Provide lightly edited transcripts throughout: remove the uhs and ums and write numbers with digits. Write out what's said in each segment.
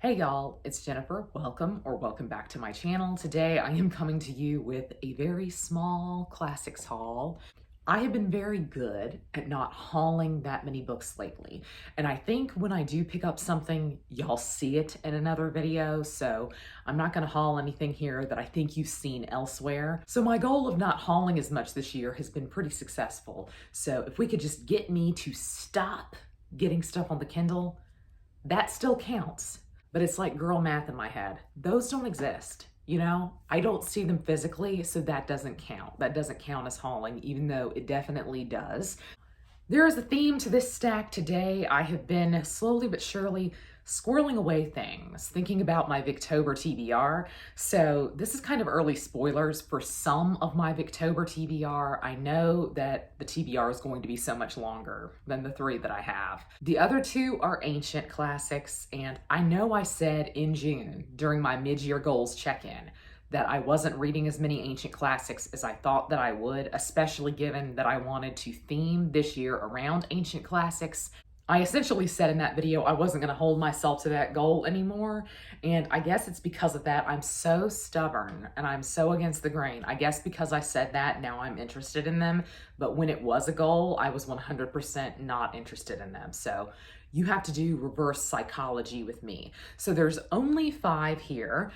Hey y'all, it's Jennifer. Welcome back to my channel. Today I am coming to you with a very small classics haul. I have been very good at not hauling that many books lately, and I think when I do pick up something, y'all see it in another video, so I'm not gonna haul anything here that I think you've seen elsewhere. So my goal of not hauling as much this year has been pretty successful. So if we could just get me to stop getting stuff on the Kindle, that still counts. But it's like girl math in my head. Those don't exist, you know? I don't see them physically, so that doesn't count. That doesn't count as hauling, even though it definitely does. There is a theme to this stack today. I have been slowly but surely squirreling away things, thinking about my Victober TBR. So this is kind of early spoilers for some of my Victober TBR. I know that the TBR is going to be so much longer than the 3 that I have. The other 2 are ancient classics, and I know I said in June during my mid-year goals check-in that I wasn't reading as many ancient classics as I thought that I would, especially given that I wanted to theme this year around ancient classics. I essentially said in that video I wasn't going to hold myself to that goal anymore, and I guess it's because of that I'm so stubborn and I'm so against the grain. I guess because I said that, now I'm interested in them, but when it was a goal, I was 100% not interested in them. So you have to do reverse psychology with me. So there's only 5 here.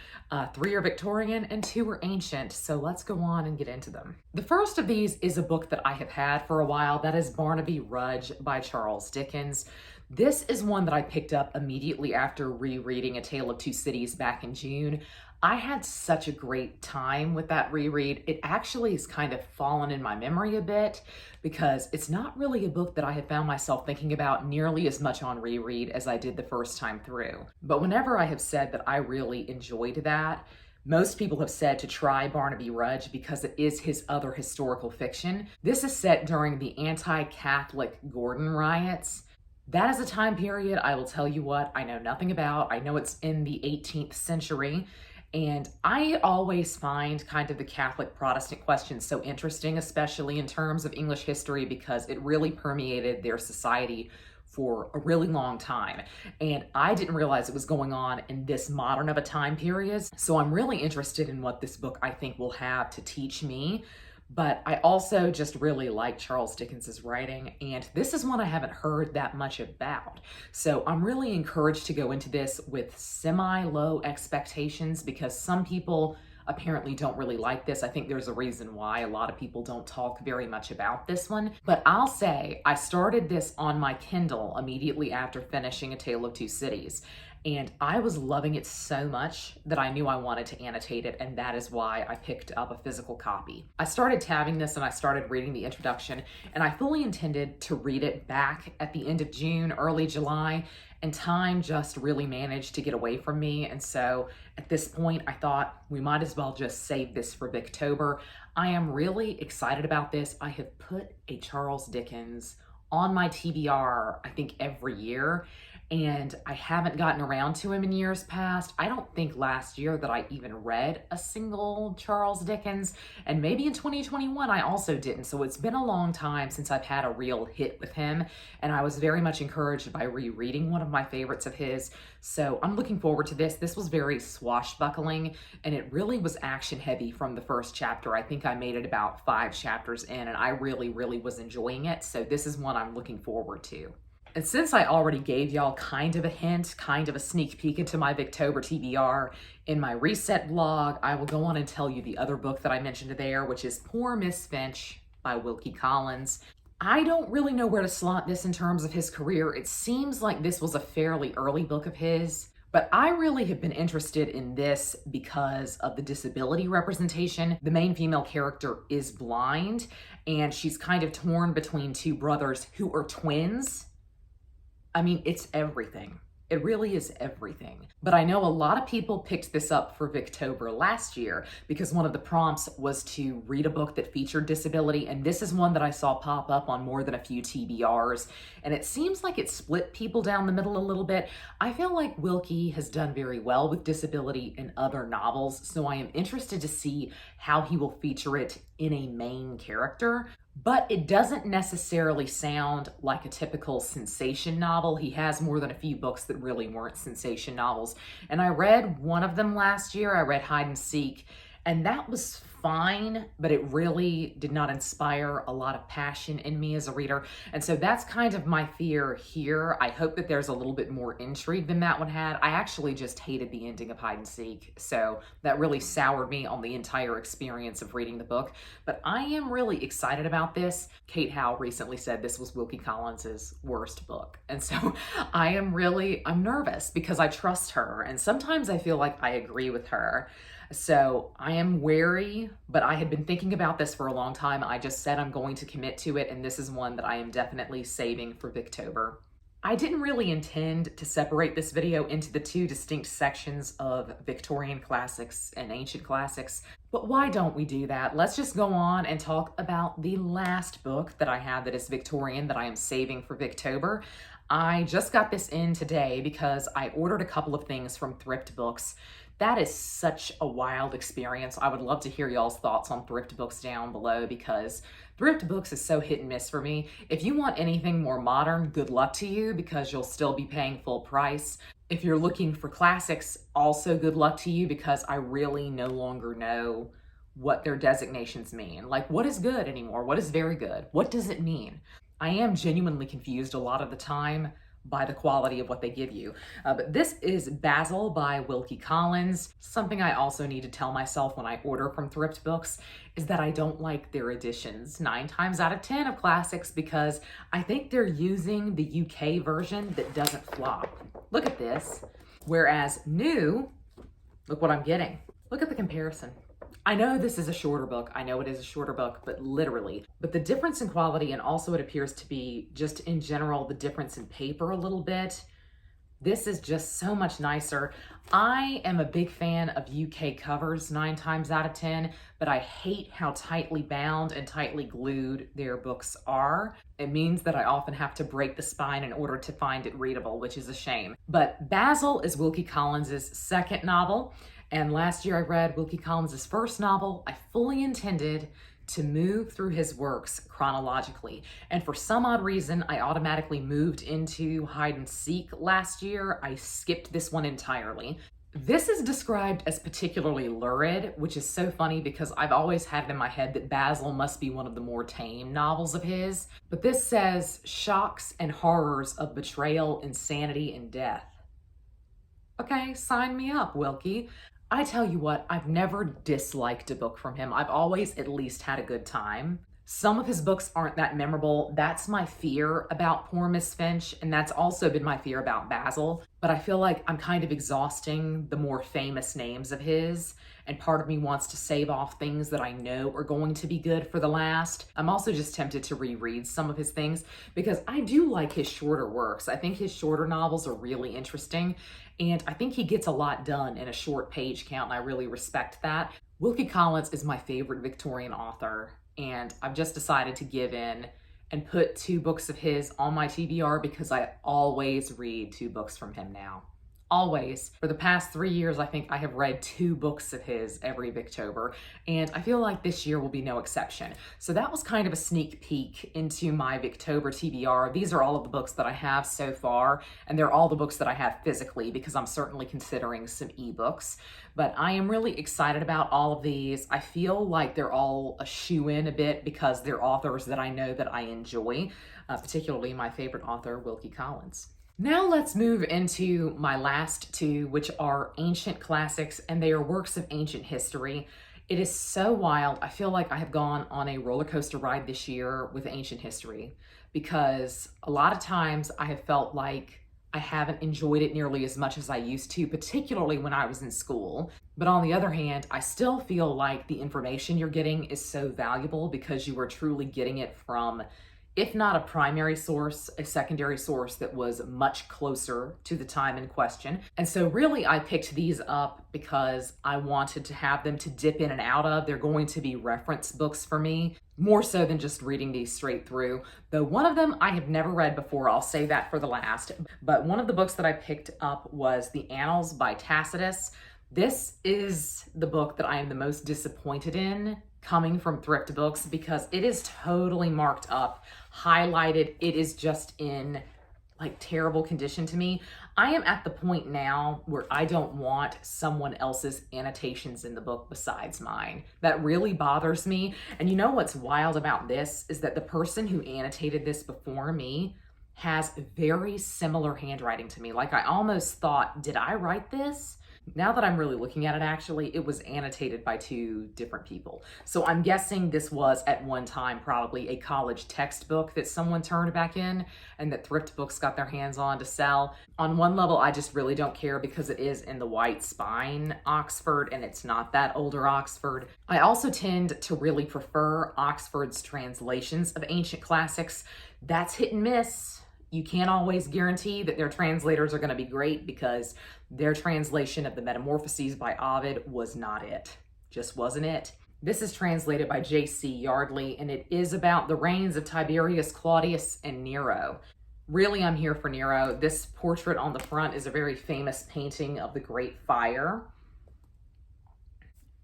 3 are Victorian and 2 are ancient. So let's go on and get into them. The first of these is a book that I have had for a while. That is Be Rudge by Charles Dickens. This is one that I picked up immediately after rereading A Tale of Two Cities back in June. I had such a great time with that reread. It actually has kind of fallen in my memory a bit because it's not really a book that I have found myself thinking about nearly as much on reread as I did the first time through. But whenever I have said that I really enjoyed that, most people have said to try Be Rudge because it is his other historical fiction. This is set during the anti-Catholic Gordon riots. That is a time period, I will tell you what, I know nothing about. I know it's in the 18th century. And I always find kind of the Catholic Protestant question so interesting, especially in terms of English history, because it really permeated their society for a really long time. And I didn't realize it was going on in this modern of a time period. So I'm really interested in what this book I think will have to teach me. But I also just really like Charles Dickens's writing, and this is one I haven't heard that much about. So I'm really encouraged to go into this with semi-low expectations because some people apparently don't really like this. I think there's a reason why a lot of people don't talk very much about this one. But I'll say I started this on my Kindle immediately after finishing A Tale of Two Cities. And I was loving it so much that I knew I wanted to annotate it, and that is why I picked up a physical copy. I started tabbing this and I started reading the introduction, and I fully intended to read it back at the end of June, early July, and time just really managed to get away from me. And so at this point, I thought we might as well just save this for Victober. I am really excited about this. I have put a Charles Dickens on my TBR, I think every year, and I haven't gotten around to him in years past. I don't think last year that I even read a single Charles Dickens, and maybe in 2021 I also didn't. So it's been a long time since I've had a real hit with him, and I was very much encouraged by rereading one of my favorites of his. So I'm looking forward to this. This was very swashbuckling, and it really was action heavy from the first chapter. I think I made it about 5 chapters in, and I really was enjoying it. So this is one I'm looking forward to. And since I already gave y'all kind of a hint, kind of a sneak peek into my Victober TBR in my reset vlog, I will go on and tell you the other book that I mentioned there, which is Poor Miss Finch by Wilkie Collins. I don't really know where to slot this in terms of his career. It seems like this was a fairly early book of his, but I really have been interested in this because of the disability representation. The main female character is blind, and she's kind of torn between 2 brothers who are twins. I mean, it's everything. It really is everything. But I know a lot of people picked this up for Victober last year because one of the prompts was to read a book that featured disability, and this is one that I saw pop up on more than a few TBRs, and it seems like it split people down the middle a little bit. I feel like Wilkie has done very well with disability in other novels, so I am interested to see how he will feature it in a main character. but it doesn't necessarily sound like a typical sensation novel. He has more than a few books that really weren't sensation novels. And I read one of them last year. I read Hide and Seek, and that was fine, but it really did not inspire a lot of passion in me as a reader. And so that's kind of my fear here. I hope that there's a little bit more intrigue than that one had. I actually just hated the ending of Hide and Seek, so that really soured me on the entire experience of reading the book. But I am really excited about this. Kate Howe recently said this was Wilkie Collins's worst book. And so I'm nervous because I trust her. And sometimes I feel like I agree with her. So I am wary, but I had been thinking about this for a long time. I just said I'm going to commit to it, and this is one that I am definitely saving for victober. I didn't really intend to separate this video into the two distinct sections of Victorian classics and ancient classics, but why don't we do that? Let's just go on and talk about the last book that I have that is Victorian that I am saving for victober. I just got this in today because I ordered a couple of things from thrift books. That is such a wild experience. I would love to hear y'all's thoughts on thrift books down below because thrift books is so hit and miss for me. If you want anything more modern, good luck to you because you'll still be paying full price. If you're looking for classics, also good luck to you because I really no longer know what their designations mean. Like, what is good anymore? What is very good? What does it mean? I am genuinely confused a lot of the time by the quality of what they give you. But this is Basil by Wilkie Collins. Something I also need to tell myself when I order from thrift books is that I don't like their editions 9 times out of 10 of classics because I think they're using the UK version that doesn't flop. Look at this. Whereas new, look what I'm getting. Look at the comparison. I know this is a shorter book. I know it is a shorter book, but literally. But the difference in quality, and also it appears to be just in general, the difference in paper a little bit. This is just so much nicer. I am a big fan of UK covers 9 times out of 10, but I hate how tightly bound and tightly glued their books are. It means that I often have to break the spine in order to find it readable, which is a shame. But Basil is Wilkie Collins's second novel. And last year I read Wilkie Collins' first novel. I fully intended to move through his works chronologically. And for some odd reason, I automatically moved into Hide and Seek last year. I skipped this one entirely. This is described as particularly lurid, which is so funny because I've always had it in my head that Basil must be one of the more tame novels of his. But this says, shocks and horrors of betrayal, insanity, and death. Okay, sign me up, Wilkie. I tell you what, I've never disliked a book from him. I've always at least had a good time. Some of his books aren't that memorable. That's my fear about Poor Miss Finch, and that's also been my fear about Basil. But I feel like I'm kind of exhausting the more famous names of his, and part of me wants to save off things that I know are going to be good for the last. I'm also just tempted to reread some of his things because I do like his shorter works. I think his shorter novels are really interesting, and I think he gets a lot done in a short page count, and I really respect that. Wilkie Collins is my favorite Victorian author, and I've just decided to give in and put 2 books of his on my TBR because I always read 2 books from him now. Always. For the past 3 years, I think I have read 2 books of his every victober, and I feel like this year will be no exception. So that was kind of a sneak peek into my victober TBR. These are all of the books that I have so far, and they're all the books that I have physically because I'm certainly considering some ebooks. But I am really excited about all of these. I feel like they're all a shoe-in a bit because they're authors that I know that I enjoy, particularly my favorite author, Wilkie Collins. Now let's move into my last 2, which are ancient classics, and they are works of ancient history. It is so wild. I feel like I have gone on a roller coaster ride this year with ancient history because a lot of times I have felt like I haven't enjoyed it nearly as much as I used to, particularly when I was in school. But on the other hand, I still feel like the information you're getting is so valuable because you are truly getting it from, if not a primary source, a secondary source that was much closer to the time in question. And so really I picked these up because I wanted to have them to dip in and out of. They're going to be reference books for me, more so than just reading these straight through. Though one of them I have never read before, I'll save that for the last. But one of the books that I picked up was the Annals by Tacitus. This is the book that I am the most disappointed in coming from thrift books because it is totally marked up, highlighted. It is just in like terrible condition to me. I am at the point now where I don't want someone else's annotations in the book besides mine. That really bothers me. And you know what's wild about this is that the person who annotated this before me has very similar handwriting to me. Like I almost thought, did I write this? Now that I'm really looking at it, actually, it was annotated by two different people. So I'm guessing this was at one time probably a college textbook that someone turned back in and that thrift books got their hands on to sell. On one level, I just really don't care because it is in the white spine Oxford and it's not that older Oxford. I also tend to really prefer Oxford's translations of ancient classics. That's hit and miss. You can't always guarantee that their translators are going to be great because their translation of the Metamorphoses by Ovid was not it. Just wasn't it. This is translated by J.C. Yardley, and it is about the reigns of Tiberius, Claudius, and Nero. Really, I'm here for Nero. This portrait on the front is a very famous painting of the Great Fire.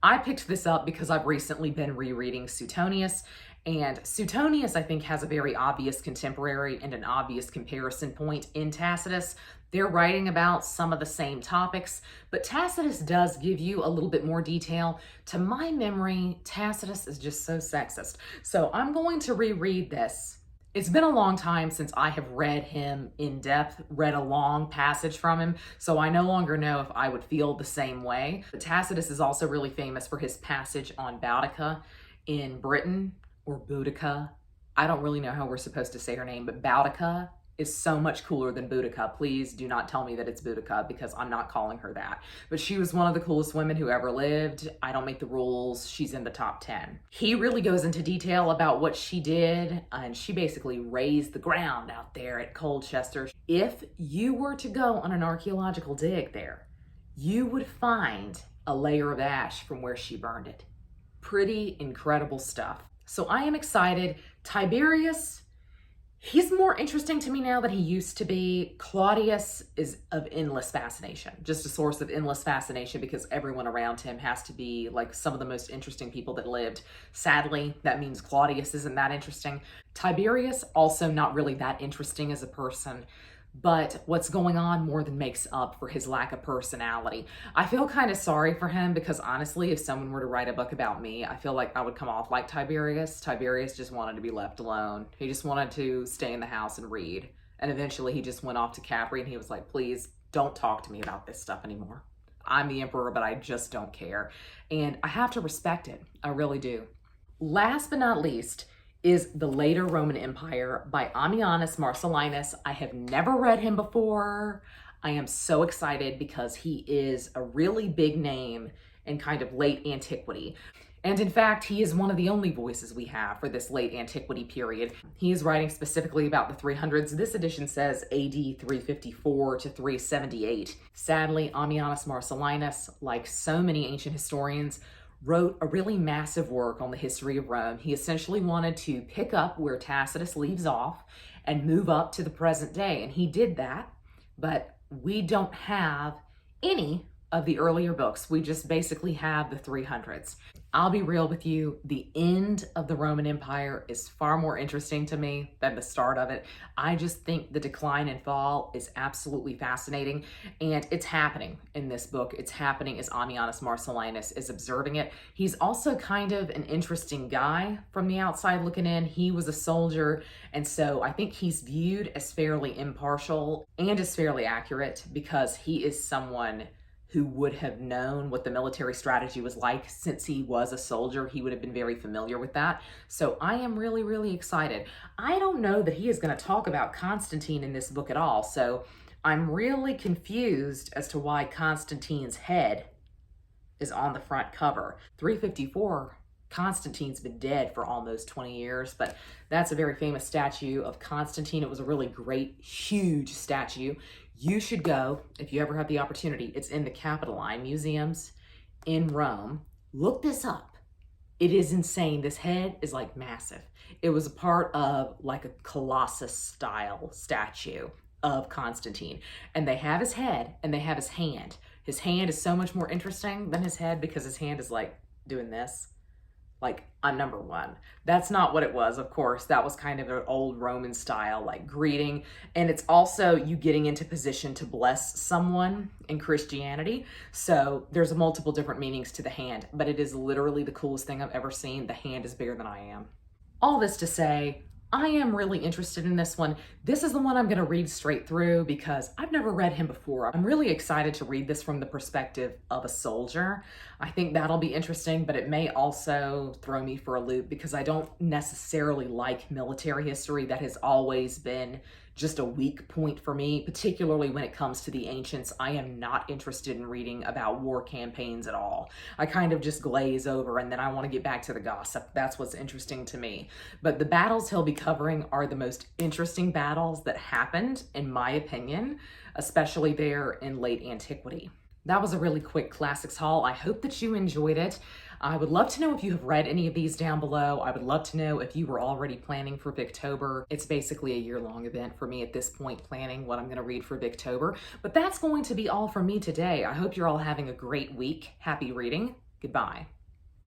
I picked this up because I've recently been rereading Suetonius, and Suetonius, I think, has a very obvious contemporary and an obvious comparison point in Tacitus. They're writing about some of the same topics, but Tacitus does give you a little bit more detail. To my memory, Tacitus is just so sexist. So I'm going to reread this. It's been a long time since I have read him in depth, read a long passage from him, so I no longer know if I would feel the same way. But Tacitus is also really famous for his passage on Boudica in Britain, or Boudica. I don't really know how we're supposed to say her name, but Boudica is so much cooler than Boudica. Please do not tell me that it's Boudica because I'm not calling her that. But she was one of the coolest women who ever lived. I don't make the rules. She's in the top 10. He really goes into detail about what she did, and she basically raised the ground out there at Colchester. If you were to go on an archaeological dig there, you would find a layer of ash from where she burned it. Pretty incredible stuff. So I am excited. Tiberius, he's more interesting to me now than he used to be. Claudius is of endless fascination, just a source of endless fascination because everyone around him has to be like some of the most interesting people that lived. Sadly, that means Claudius isn't that interesting. Tiberius, also not really that interesting as a person. But what's going on more than makes up for his lack of personality. I feel kind of sorry for him because honestly, if someone were to write a book about me, I feel like I would come off like Tiberius. Tiberius just wanted to be left alone. He just wanted to stay in the house and read. And eventually he just went off to Capri and he was like, please don't talk to me about this stuff anymore. I'm the emperor, but I just don't care. And I have to respect it. I really do. Last but not least, is The Later Roman Empire by Ammianus Marcellinus. I have never read him before. I am so excited because he is a really big name in kind of late antiquity. And in fact, he is one of the only voices we have for this late antiquity period. He is writing specifically about the 300s. This edition says AD 354 to 378. Sadly, Ammianus Marcellinus, like so many ancient historians, wrote a really massive work on the history of Rome. He essentially wanted to pick up where Tacitus leaves off and move up to the present day. And he did that, but we don't have any of the earlier books. We just basically have the 300s. I'll be real with you, the end of the Roman Empire is far more interesting to me than the start of it. I just think the decline and fall is absolutely fascinating, and it's happening in this book. It's happening as Ammianus Marcellinus is observing it. He's also kind of an interesting guy from the outside looking in. He was a soldier, and so I think he's viewed as fairly impartial and as fairly accurate because he is someone who would have known what the military strategy was like. Since he was a soldier, he would have been very familiar with that. So I am really, really excited. I don't know that he is going to talk about Constantine in this book at all. So I'm really confused as to why Constantine's head is on the front cover. 354, Constantine's been dead for almost 20 years, but that's a very famous statue of Constantine. It was a really great, huge statue. You should go if you ever have the opportunity. It's in the Capitoline Museums in Rome. Look this up. It is insane. This head is like massive. It was a part of like a Colossus style statue of Constantine. And they have his head and they have his hand. His hand is so much more interesting than his head because his hand is like doing this. Like, I'm number one. That's not what it was, of course. That was kind of an old Roman style, like greeting. And it's also you getting into position to bless someone in Christianity. So there's multiple different meanings to the hand, but it is literally the coolest thing I've ever seen. The hand is bigger than I am. All this to say, I am really interested in this one. This is the one I'm going to read straight through because I've never read him before. I'm really excited to read this from the perspective of a soldier. I think that'll be interesting, but it may also throw me for a loop because I don't necessarily like military history. That has always been just a weak point for me, particularly when it comes to the ancients. I am not interested in reading about war campaigns at all. I kind of just glaze over and then I want to get back to the gossip. That's what's interesting to me. But the battles he'll be covering are the most interesting battles that happened, in my opinion, especially there in late antiquity. That was a really quick classics haul. I hope that you enjoyed it. I would love to know if you have read any of these down below. I would love to know if you were already planning for Victober. It's basically a year-long event for me at this point, planning what I'm going to read for Victober. But that's going to be all from me today. I hope you're all having a great week. Happy reading. Goodbye.